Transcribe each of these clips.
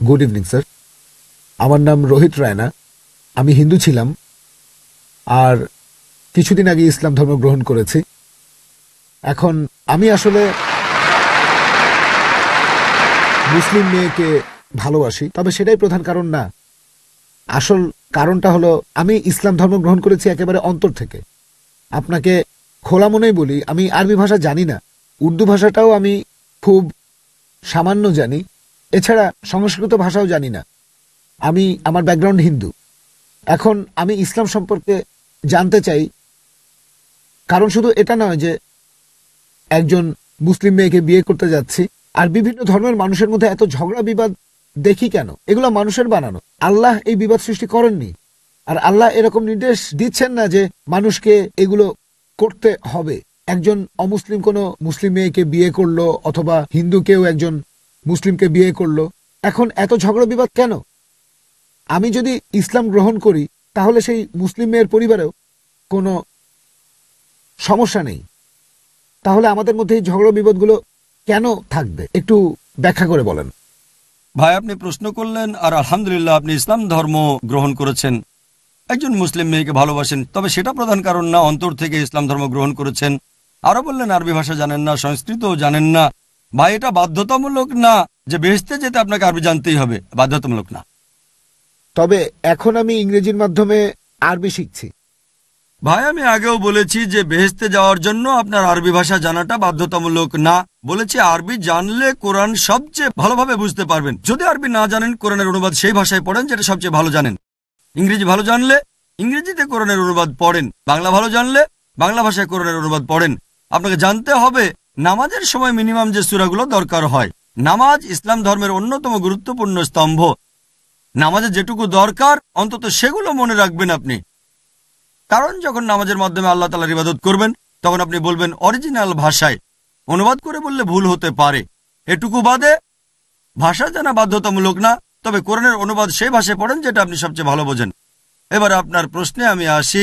Good evening sir. আমার নাম রোহিত রায়না। আমি হিন্দু ছিলাম, আর কিছুদিন আগে ইসলাম ধর্ম গ্রহণ করেছি। এখন আমি আসলে মুসলিম মেয়েকে ভালোবাসি, তবে সেটাই প্রধান কারণ না। আসল কারণটা হলো আমি ইসলাম ধর্ম গ্রহণ করেছি একেবারে অন্তর থেকে। আপনাকে খোলা মনেই বলি, আমি আরবি ভাষা জানি না, উর্দু ভাষাটাও আমি খুব সামান্য জানি, এছাড়া সংস্কৃত ভাষাও জানি না। আমার ব্যাকগ্রাউন্ড হিন্দু। এখন আমি ইসলাম সম্পর্কে জানতে চাই, কারণ শুধু এটা নয় যে একজন মুসলিম মেয়েকে বিয়ে করতে যাচ্ছি। আর বিভিন্ন ধর্মের মানুষের মধ্যে এত ঝগড়া বিবাদ দেখি কেন? এগুলো মানুষের বানানো। আল্লাহ এই বিবাদ সৃষ্টি করেননি, আর আল্লাহ এরকম নির্দেশ দিচ্ছেন না যে মানুষকে এগুলো করতে হবে। একজন অমুসলিম কোনো মুসলিম মেয়েকে বিয়ে করলো, অথবা হিন্দু কেউ একজন মুসলিমকে বিয়ে করলো, এখন এত ঝগড়া বিবাদ কেন? আমি যদি ইসলাম গ্রহণ করি তাহলে সেই মুসলিম মেয়ের পরিবারেও কোনো সমস্যা নেই। তাহলে আমাদের মধ্যে এই ঝগড়া বিবাদগুলো কেন থাকবে? একটু ব্যাখ্যা করে বলেন। ভাই, আপনি প্রশ্ন করলেন, আর আলহামদুলিল্লাহ আপনি ইসলাম ধর্ম গ্রহণ করেছেন, একজন মুসলিম মেয়েকে ভালোবাসেন, তবে সেটা প্রধান কারণ না। অন্তর থেকে ইসলাম ধর্ম গ্রহণ করেছেন। আরো বললেন আরবি ভাষা জানেন না, সংস্কৃতও জানেন না। ভাই, এটা বাধ্যতামূলক না যে বেহেশতে যেতে আপনাকে আরবি জানতেই হবে, বাধ্যতামূলক না। তবে এখন আমি ইংরেজির মাধ্যমে আরবি শিখছি। ভাই, আমি আগেও বলেছি যে বেহেশতে যাওয়ার জন্য আপনার আরবি ভাষা জানাটা বাধ্যতামূলক না। বলেছি আরবি জানলে কোরআন সবচেয়ে ভালোভাবে বুঝতে পারবেন। যদি আরবি না জানেন, কোরআনের অনুবাদ সেই ভাষায় পড়েন যেটা সবচেয়ে ভালো জানেন। ইংরেজি ভালো জানলে ইংরেজিতে কোরআনের অনুবাদ পড়েন, বাংলা ভালো জানলে বাংলা ভাষায় কোরআনের অনুবাদ পড়েন। আপনাকে জানতে হবে নামাজের সময় মিনিমাম যে সূরাগুলো দরকার হয়। নামাজ ইসলাম ধর্মের অন্যতম গুরুত্বপূর্ণ স্তম্ভ। নামাজে যেটুকু দরকার অন্তত সেগুলো মনে রাখবেন আপনি। কারণ যখন নামাজের মাধ্যমে আল্লাহ তাআলার ইবাদত করবেন, তখন আপনি বলবেন অরিজিনাল ভাষায়। অনুবাদ করে বললে ভুল হতে পারে। এটুকু বাদে ভাষা জানা বাধ্যতামূলক না, তবে কোরআনের অনুবাদ সেই ভাষায় পড়েন যেটা আপনি সবচেয়ে ভালো বোঝেন। এবার আপনার প্রশ্নে আমি আসি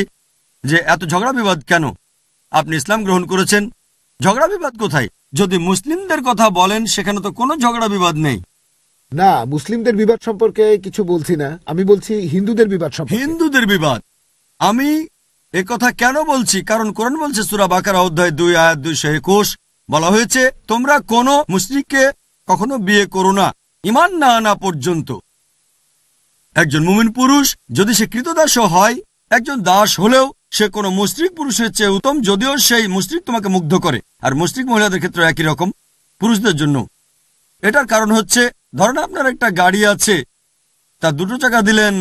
যে এত ঝগড়া বিবাদ কেন? আপনি ইসলাম গ্রহণ করেছেন, ঝগড়া বিবাদ কোথায়? যদি মুসলিমদের কথা বলেন, সেখানে তো কোনো ঝগড়া বিবাদ নেই। না, মুসলিমদের বিবাদ সম্পর্কে কিছু বলছি না, আমি বলছি হিন্দুদের বিবাদ সম্পর্কে। হিন্দুদের বিবাদ আমি কথা কেন বলছি? কারণ কোরআন বলছে সূরা বাকারা অধ্যায় 2 আয়াত 221, বলা হয়েছে তোমরা কোনো মুশরিককে কখনো বিয়ে করো না ঈমান না আনা পর্যন্ত। একজন মুমিন পুরুষ যদি সে কৃতদাসও হয়, একজন দাস হলেও সে কোনো মুশরিক পুরুষের চেয়ে উত্তম, যদিও সেই মুশরিক তোমাকে মুগ্ধ করে। আর মুশরিক মহিলাদের ক্ষেত্রে একই রকম, পুরুষদের জন্য। এটার কারণ হচ্ছে, ধরেন আপনার একটা গাড়ি আছে, তার দুটো চাকা দিলেন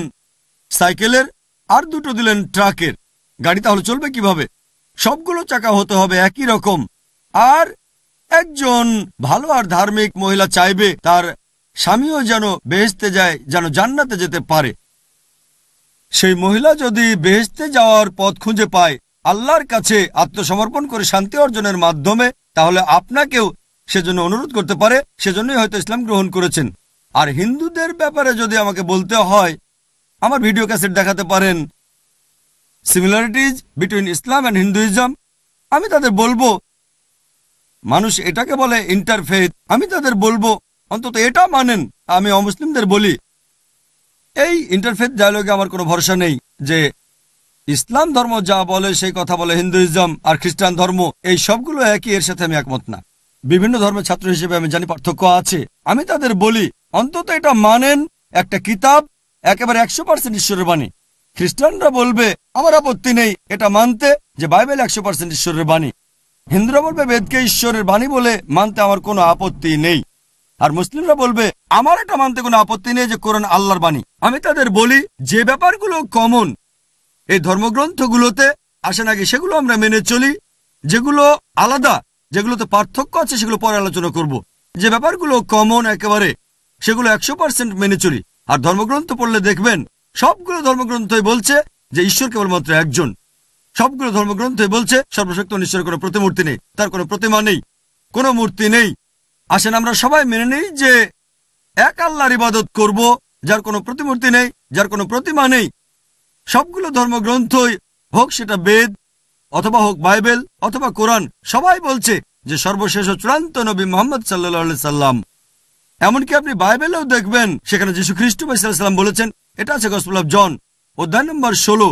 সাইকেলের আর দুটো দিলেন ট্রাকের। গাড়ি তাহলে চলবে কিভাবে? সবগুলো চাকা হতে হবে একই রকম। আর একজন ভালো আর ধার্মিক মহিলা চাইবে তার স্বামীও যেন বেহেশতে যায়, যেন জান্নাতে যেতে পারে। সেই মহিলা যদি বেহেশতে যাওয়ার পথ খুঁজে পায় আল্লাহর কাছে আত্মসমর্পণ করে শান্তি অর্জনের মাধ্যমে, তাহলে আপনাকেও সেজন্য অনুরোধ করতে পারে। সেজন্যই হয়তো ইসলাম গ্রহণ করেছেন। আর হিন্দুদের ব্যাপারে যদি আমাকে বলতে হয়, আমার ভিডিও ক্যাসেট দেখাতে পারেন, similarities between Islam and Hinduism. আমি তাদের বলবো, মানুষ এটাকে বলে ইন্টারফেথ, আমি তাদের বলবো অন্তত এটা মানেন। আমি অমুসলিমদের বলি, এই ইন্টারফেথ ডায়ালগে আমার কোনো ভরসা নেই যে ইসলাম ধর্ম যা বলে সেই কথা বলে হিন্দুইজম, আর খ্রিস্টান ধর্ম এই সবগুলো একই। এর সাথে আমি একমত না। বিভিন্ন ধর্মের ছাত্র হিসেবে আমি জানি পার্থক্য আছে। আমি তাদের বলি অন্তত এটা মানেন, একটা কিতাব একেবারে 100% ঈশ্বরের বাণী। খ্রিস্টানরা বলবে আমার আপত্তি নেই এটা মানতে যে বাইবেল 100% ঈশ্বরের বাণী। হিন্দুরা বলবে বেদকে ঈশ্বরের বাণী বলে মানতে আমার কোনো আপত্তি নেই। আর মুসলিমরা বলবে আমার এটা মানতে কোনো আপত্তি নেই যে কোরআন আল্লাহর বাণী। আমি তাদের বলি যে ব্যাপারগুলো কমন এই ধর্মগ্রন্থগুলোতে আসে নাকি সেগুলো আমরা মেনে চলি, যেগুলো আলাদা, যেগুলোতে পার্থক্য আছে সেগুলো পরে আলোচনা করব। যে ব্যাপারগুলো কমন একেবারে, সেগুলো 100% মেনে চলি। আর ধর্মগ্রন্থ পড়লে দেখবেন সবগুলো ধর্মগ্রন্থই বলছে যে ঈশ্বর কেবলমাত্র একজন। সবগুলো ধর্মগ্রন্থই বলছে সর্বশক্ত ঈশ্বরের কোনো প্রতিমূর্তি নেই, তার কোনো প্রতিমা নেই, কোনো মূর্তি নেই। আসেন আমরা সবাই মেনে নিই যে এক আল্লাহর ইবাদত করব, যার কোনো প্রতিমূর্তি নেই, যার কোনো প্রতিমা নেই। সবগুলো ধর্মগ্রন্থই, হোক সেটা বেদ অথবা হোক বাইবেল অথবা কোরআন, সবাই বলছে যে সর্বশেষ ও চূড়ান্ত নবী মুহাম্মদ সাল্লাল্লাহু আলাইহি সাল্লাম। এমনকি আপনি বাইবেলেও দেখবেন সেখানে যীশু খ্রিস্ট সাল্লাম বলেছেন, এটা আছে গসপেল অফ জন অধ্যায় নম্বর 16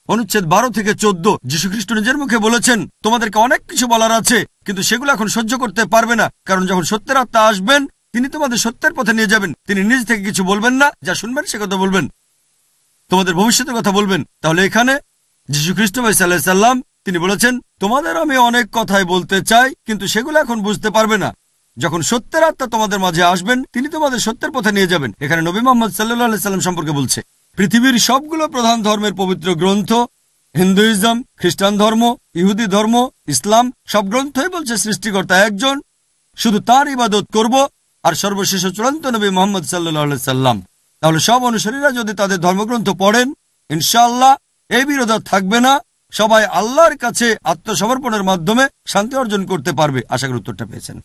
অনুচ্ছেদ 12 থেকে 14। যীশু খ্রিস্ট নিজের মুখে বলেছেন, তোমাদেরকে অনেক কিছু বলার আছে, কিন্তু সেগুলো এখন সহ্য করতে পারবে না, কারণ যখন সত্যের আত্মা আসবেন তিনি তোমাদের সত্যের পথে নিয়ে যাবেন। তিনি নিজ থেকে কিছু বলবেন না, যা শুনবেন সে কথা বলবেন, তোমাদের ভবিষ্যতের কথা বলবেন। তাহলে এখানে যীশু খ্রিস্ট সাল্লাম তিনি বলেছেন, তোমাদের আমি অনেক কথাই বলতে চাই, কিন্তু সেগুলো এখন বুঝতে পারবে না। যখন সত্যের আত্মা তোমাদের মাঝে আসবেন তিনি তোমাদের সত্যের পথে নিয়ে যাবেন। এখানে নবী মুহাম্মদ সাল্লাল্লাহু আলাইহি সাল্লাম সম্পর্কে বলছে। পৃথিবীর সবগুলো প্রধান ধর্মের পবিত্র গ্রন্থ, হিন্দুইজম, খ্রিস্টান ধর্ম, ইহুদি ধর্ম, ইসলাম, সব গ্রন্থই বলছে সৃষ্টিকর্তা একজন, শুধু তার ইবাদত করব, আর সর্বশেষ চূড়ান্ত নবী মুহাম্মদ সাল্লাল্লাহু আলাইহি সাল্লাম। তাহলে সব অনুসারীরা যদি তাদের ধর্মগ্রন্থ পড়েন, ইনশাআল্লাহ এই বিরোধ থাকবে না, সবাই আল্লাহর কাছে আত্মসমর্পণের মাধ্যমে শান্তি অর্জন করতে পারবে। আশা করি উত্তরটা পেয়েছেন।